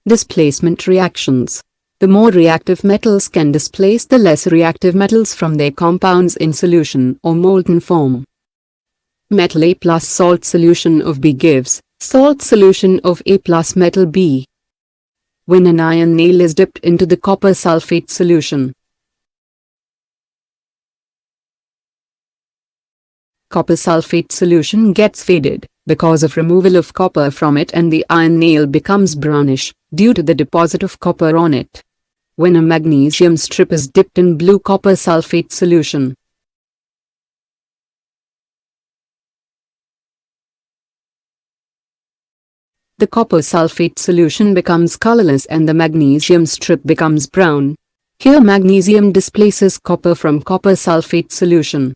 Displacement reactions. The more reactive metals can displace the less reactive metals from their compounds in solution or molten form. Metal A plus salt solution of B gives salt solution of A plus metal B. When an iron nail is dipped into the copper sulfate solution, copper sulfate solution gets faded because of removal of copper from it, and the iron nail becomes brownish due to the deposit of copper on it. When a magnesium strip is dipped in blue copper sulfate solution, the copper sulfate solution becomes colorless and the magnesium strip becomes brown. Here magnesium displaces copper from copper sulfate solution.